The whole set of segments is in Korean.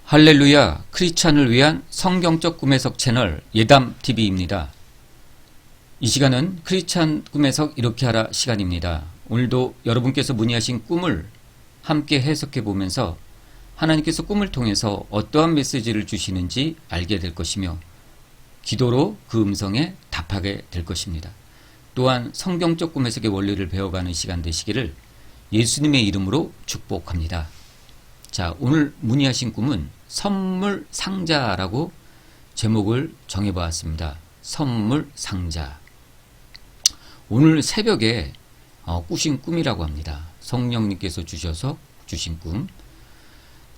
할렐루야, 크리스찬을 위한 성경적 꿈해석 채널 예담TV입니다. 이 시간은 크리스찬 꿈해석 이렇게 하라 시간입니다. 오늘도 여러분께서 문의하신 꿈을 함께 해석해 보면서 하나님께서 꿈을 통해서 어떠한 메시지를 주시는지 알게 될 것이며 기도로 그 음성에 답하게 될 것입니다. 또한 성경적 꿈해석의 원리를 배워가는 시간 되시기를 예수님의 이름으로 축복합니다. 자, 오늘 문의하신 꿈은 선물 상자라고 제목을 정해보았습니다. 선물 상자. 오늘 새벽에 꾸신 꿈이라고 합니다. 성령님께서 주셔서 주신 꿈.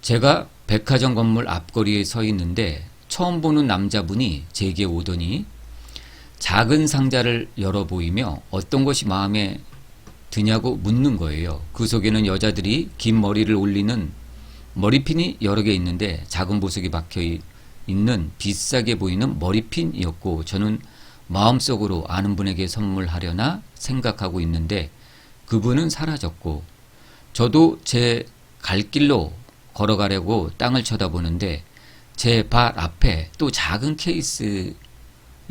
제가 백화점 건물 앞거리에 서 있는데 처음 보는 남자분이 제게 오더니 작은 상자를 열어 보이며 어떤 것이 마음에 드냐고 묻는 거예요. 그 속에는 여자들이 긴 머리를 올리는 머리핀이 여러 개 있는데 작은 보석이 박혀 있는 비싸게 보이는 머리핀이었고, 저는 마음속으로 아는 분에게 선물하려나 생각하고 있는데 그분은 사라졌고, 저도 제 갈 길로 걸어가려고 땅을 쳐다보는데 제 발 앞에 또 작은 케이스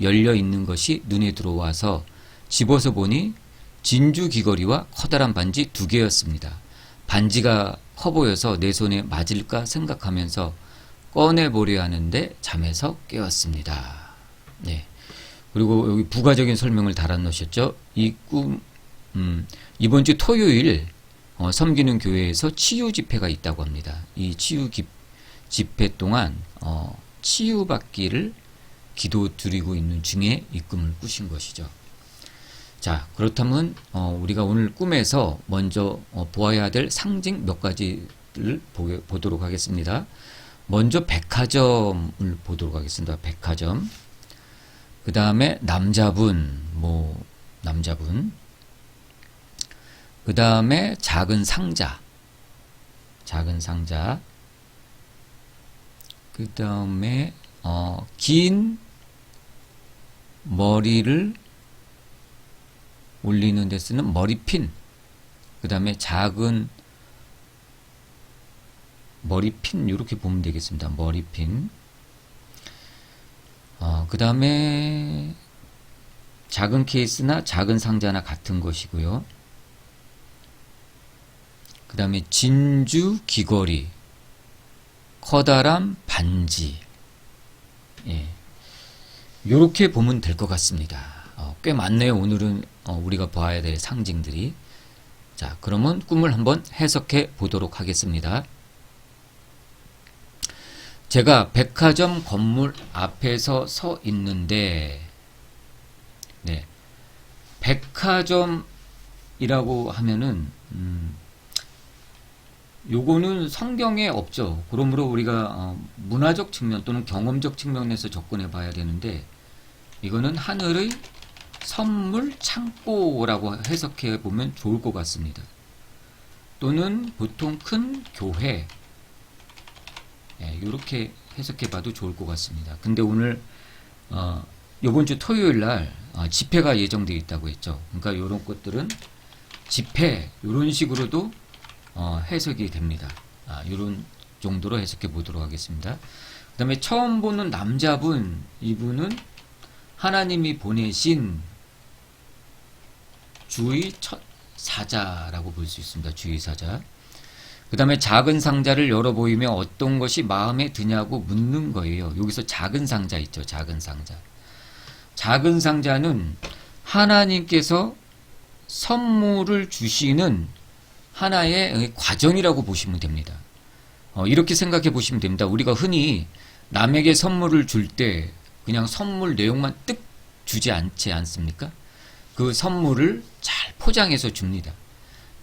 열려 있는 것이 눈에 들어와서 집어서 보니 진주 귀걸이와 커다란 반지 2개였습니다. 반지가 커 보여서 내 손에 맞을까 생각하면서 꺼내보려 하는데 잠에서 깨었습니다. 네. 그리고 여기 부가적인 설명을 달아 놓으셨죠. 이 꿈, 이번 주 토요일 섬기는 교회에서 치유 집회가 있다고 합니다. 이 치유 집회 동안 치유받기를 기도 드리고 있는 중에 이 꿈을 꾸신 것이죠. 자, 그렇다면 우리가 오늘 꿈에서 먼저 보아야 될 상징 몇 가지를 보도록 하겠습니다. 먼저 백화점을 보도록 하겠습니다. 백화점. 그 다음에 남자분. 그 다음에 작은 상자. 그 다음에 긴 머리를 올리는 데 쓰는 머리핀. 그 다음에 작은 머리핀, 이렇게 보면 되겠습니다. 머리핀. 그 다음에 작은 케이스나 작은 상자나 같은 것이고요. 그 다음에 진주 귀걸이, 커다란 반지. 예. 요렇게 보면 될 것 같습니다. 꽤 많네요. 오늘은 우리가 봐야 될 상징들이. 자, 그러면 꿈을 한번 해석해 보도록 하겠습니다. 제가 백화점 건물 앞에서 서 있는데, 네, 백화점이라고 하면은 요거는 성경에 없죠. 그러므로 우리가 문화적 측면 또는 경험적 측면에서 접근해 봐야 되는데, 이거는 하늘의 선물 창고라고 해석해 보면 좋을 것 같습니다. 또는 보통 큰 교회, 이렇게 해석해 봐도 좋을 것 같습니다. 근데 오늘 이번 주 토요일 날 집회가 예정되어 있다고 했죠. 그러니까 이런 것들은 집회, 이런 식으로도 해석이 됩니다. 이런 정도로 해석해 보도록 하겠습니다. 그 다음에 처음 보는 남자분, 이분은 하나님이 보내신 주의 첫 사자라고 볼 수 있습니다. 주의 사자. 그 다음에 작은 상자를 열어 보이며 어떤 것이 마음에 드냐고 묻는 거예요. 여기서 작은 상자 있죠. 작은 상자. 작은 상자는 하나님께서 선물을 주시는 하나의 과정이라고 보시면 됩니다. 이렇게 생각해 보시면 됩니다. 우리가 흔히 남에게 선물을 줄 때 그냥 선물 내용만 뜩 주지 않지 않습니까? 그 선물을 잘 포장해서 줍니다.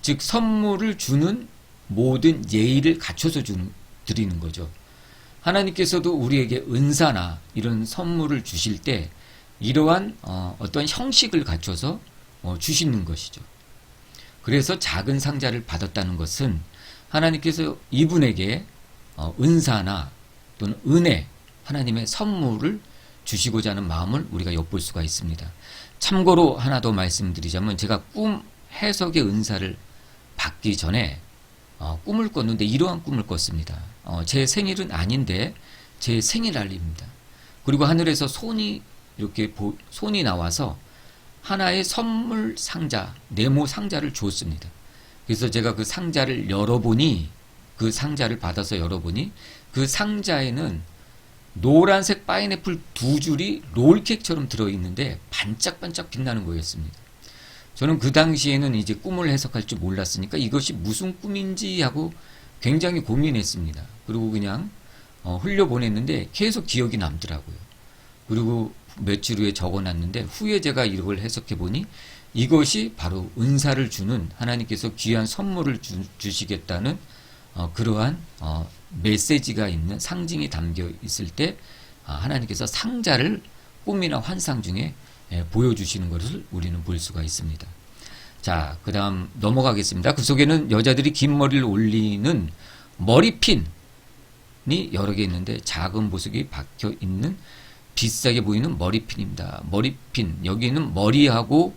즉 선물을 주는 모든 예의를 갖춰서 드리는 거죠. 하나님께서도 우리에게 은사나 이런 선물을 주실 때 이러한 어떤 형식을 갖춰서 주시는 것이죠. 그래서 작은 상자를 받았다는 것은 하나님께서 이분에게 은사나 또는 은혜, 하나님의 선물을 주시고자 하는 마음을 우리가 엿볼 수가 있습니다. 참고로 하나 더 말씀드리자면, 제가 꿈 해석의 은사를 받기 전에 꿈을 꿨는데 이러한 꿈을 꿨습니다. 제 생일은 아닌데 제 생일 알림입니다. 그리고 하늘에서 손이 이렇게 손이 나와서 하나의 선물 상자, 네모 상자를 주었습니다. 그래서 제가 그 상자를 열어보니, 그 상자를 받아서 열어보니 그 상자에는 노란색 파인애플 2줄이 롤케이크처럼 들어있는데 반짝반짝 빛나는 거였습니다. 저는 그 당시에는 이제 꿈을 해석할 줄 몰랐으니까 이것이 무슨 꿈인지 하고 굉장히 고민했습니다. 그리고 그냥 흘려보냈는데 계속 기억이 남더라고요. 그리고 며칠 후에 적어놨는데 후에 제가 이걸 해석해보니 이것이 바로 은사를 주는, 하나님께서 귀한 선물을 주시겠다는 그러한 메시지가 있는 상징이 담겨 있을 때 하나님께서 상자를 꿈이나 환상 중에 보여주시는 것을 우리는 볼 수가 있습니다. 자, 그 다음 넘어가겠습니다. 그 속에는 여자들이 긴 머리를 올리는 머리핀이 여러 개 있는데 작은 보석이 박혀 있는 비싸게 보이는 머리핀입니다. 머리핀, 여기는 머리하고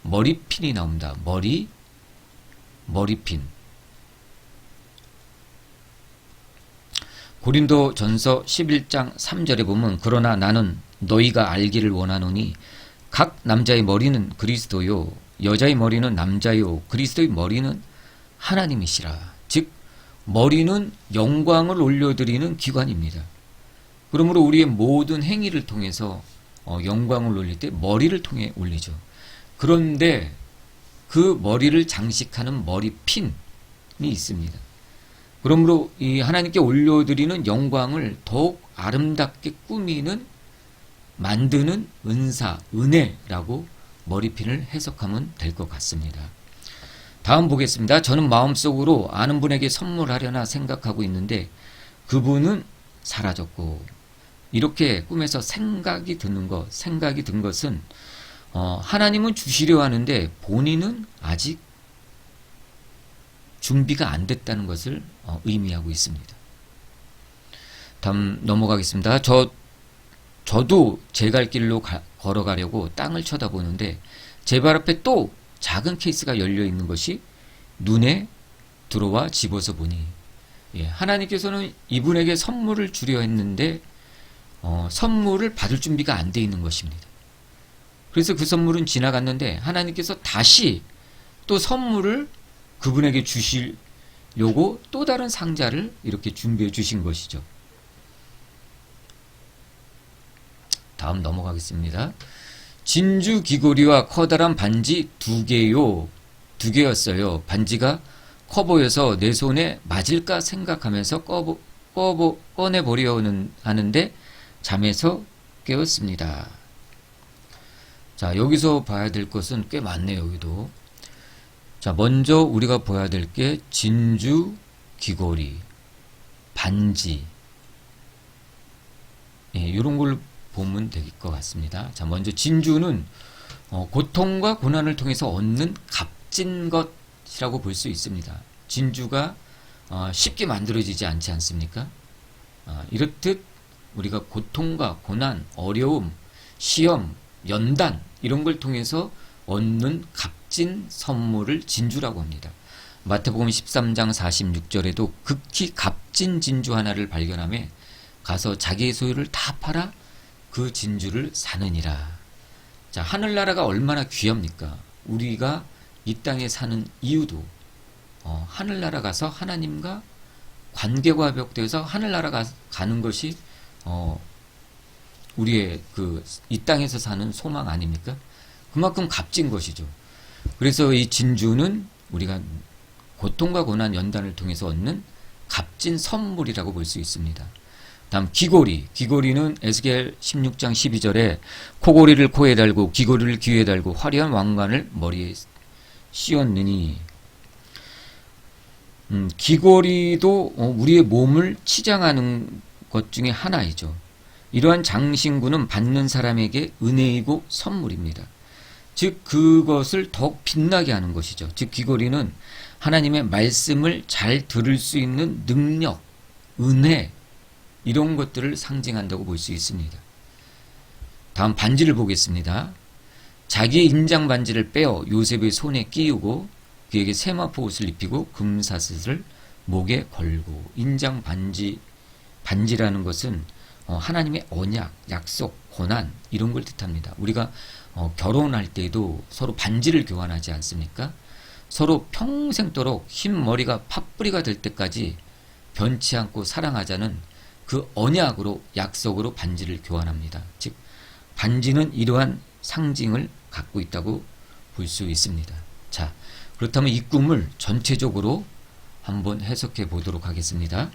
머리핀이 나옵니다. 머리핀. 고린도 전서 11장 3절에 보면 그러나 나는 너희가 알기를 원하노니 각 남자의 머리는 그리스도요 여자의 머리는 남자요 그리스도의 머리는 하나님이시라. 즉 머리는 영광을 올려드리는 기관입니다. 그러므로 우리의 모든 행위를 통해서 영광을 올릴 때 머리를 통해 올리죠. 그런데 그 머리를 장식하는 머리핀이 있습니다. 그러므로 이 하나님께 올려드리는 영광을 더욱 아름답게 꾸미는, 만드는 은사, 은혜라고 머리핀을 해석하면 될 것 같습니다. 다음 보겠습니다. 저는 마음속으로 아는 분에게 선물하려나 생각하고 있는데 그분은 사라졌고, 이렇게 꿈에서 생각이 든 것은 하나님은 주시려 하는데 본인은 아직 준비가 안 됐다는 것을 의미하고 있습니다. 다음 넘어가겠습니다. 저도 제 갈 길로 걸어가려고 땅을 쳐다보는데 제 발 앞에 또 작은 케이스가 열려 있는 것이 눈에 들어와 집어서 보니 하나님께서는 이분에게 선물을 주려 했는데 선물을 받을 준비가 안 돼 있는 것입니다. 그래서 그 선물은 지나갔는데 하나님께서 다시 또 선물을 그분에게 주시려고 또 다른 상자를 이렇게 준비해 주신 것이죠. 다음 넘어가겠습니다. 진주 귀고리와 커다란 반지 2개였어요. 반지가 커 보여서 내 손에 맞을까 생각하면서 꺼내보려 하는데 잠에서 깨었습니다. 자, 여기서 봐야 될 것은 꽤 많네요. 여기도. 자, 먼저 우리가 봐야 될 게 진주, 귀고리, 반지, 이런 걸 보면 될 것 같습니다. 자, 먼저 진주는 고통과 고난을 통해서 얻는 값진 것이라고 볼 수 있습니다. 진주가 쉽게 만들어지지 않지 않습니까? 이렇듯 우리가 고통과 고난, 어려움, 시험, 연단 이런 걸 통해서 얻는 값진 선물을 진주라고 합니다. 마태복음 13장 46절에도 극히 값진 진주 하나를 발견하며 가서 자기의 소유를 다 팔아 그 진주를 사느니라. 자, 하늘나라가 얼마나 귀합니까? 우리가 이 땅에 사는 이유도 하늘나라 가서 하나님과 관계가 회복돼서 하늘나라 가는 것이 우리의 이 땅에서 사는 소망 아닙니까? 그만큼 값진 것이죠. 그래서 이 진주는 우리가 고통과 고난 연단을 통해서 얻는 값진 선물이라고 볼 수 있습니다. 다음 귀고리. 귀고리는 에스겔 16장 12절에 코고리를 코에 달고 귀고리를 귀에 달고 화려한 왕관을 머리에 씌웠느니, 귀고리도 우리의 몸을 치장하는 것 중에 하나이죠. 이러한 장신구는 받는 사람에게 은혜이고 선물입니다. 즉 그것을 더욱 빛나게 하는 것이죠. 즉 귀고리는 하나님의 말씀을 잘 들을 수 있는 능력, 은혜, 이런 것들을 상징한다고 볼 수 있습니다. 다음 반지를 보겠습니다. 자기의 인장 반지를 빼어 요셉의 손에 끼우고 그에게 세마포 옷을 입히고 금사슬을 목에 걸고. 인장 반지라는 것은 하나님의 언약, 약속, 고난 이런 걸 뜻합니다. 우리가 결혼할 때도 서로 반지를 교환하지 않습니까? 서로 평생도록 흰머리가 팥뿌리가 될 때까지 변치 않고 사랑하자는 그 언약으로, 약속으로 반지를 교환합니다. 즉 반지는 이러한 상징을 갖고 있다고 볼 수 있습니다. 자, 그렇다면 이 꿈을 전체적으로 한번 해석해 보도록 하겠습니다.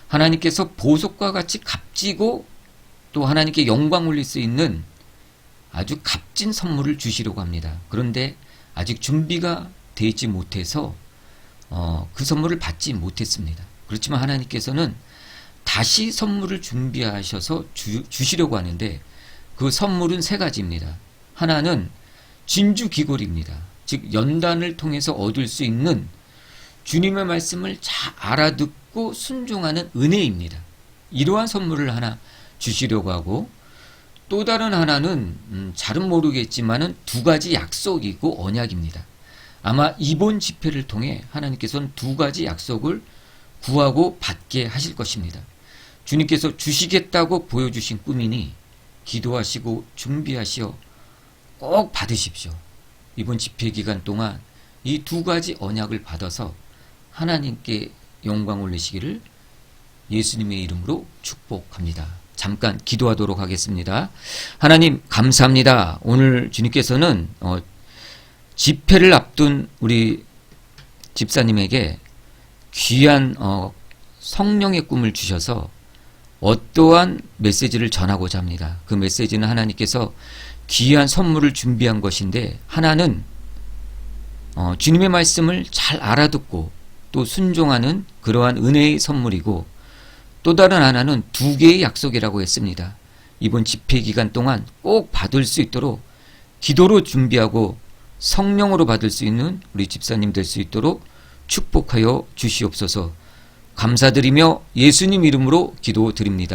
하나님께서 보석과 같이 값지고 또 하나님께 영광 올릴 수 있는 아주 값진 선물을 주시려고 합니다. 그런데 아직 준비가 되어 있지 못해서 그 선물을 받지 못했습니다. 그렇지만 하나님께서는 다시 선물을 준비하셔서 주시려고 하는데 그 선물은 세 가지입니다. 하나는 진주귀걸이입니다. 즉 연단을 통해서 얻을 수 있는 주님의 말씀을 잘 알아듣고 순종하는 은혜입니다. 이러한 선물을 하나 주시려고 하고, 또 다른 하나는 잘은 모르겠지만은 두 가지 약속이고 언약입니다. 아마 이번 집회를 통해 하나님께서는 두 가지 약속을 구하고 받게 하실 것입니다. 주님께서 주시겠다고 보여주신 꿈이니 기도하시고 준비하시어 꼭 받으십시오. 이번 집회 기간 동안 이 두 가지 언약을 받아서 하나님께 영광 올리시기를 예수님의 이름으로 축복합니다. 잠깐 기도하도록 하겠습니다. 하나님 감사합니다. 오늘 주님께서는 집회를 앞둔 우리 집사님에게 귀한 성령의 꿈을 주셔서 어떠한 메시지를 전하고자 합니다. 그 메시지는 하나님께서 귀한 선물을 준비한 것인데, 하나는 주님의 말씀을 잘 알아듣고 또 순종하는 그러한 은혜의 선물이고, 또 다른 하나는 두 개의 약속이라고 했습니다. 이번 집회 기간 동안 꼭 받을 수 있도록 기도로 준비하고 성령으로 받을 수 있는 우리 집사님 될 수 있도록 축복하여 주시옵소서. 감사드리며 예수님 이름으로 기도드립니다.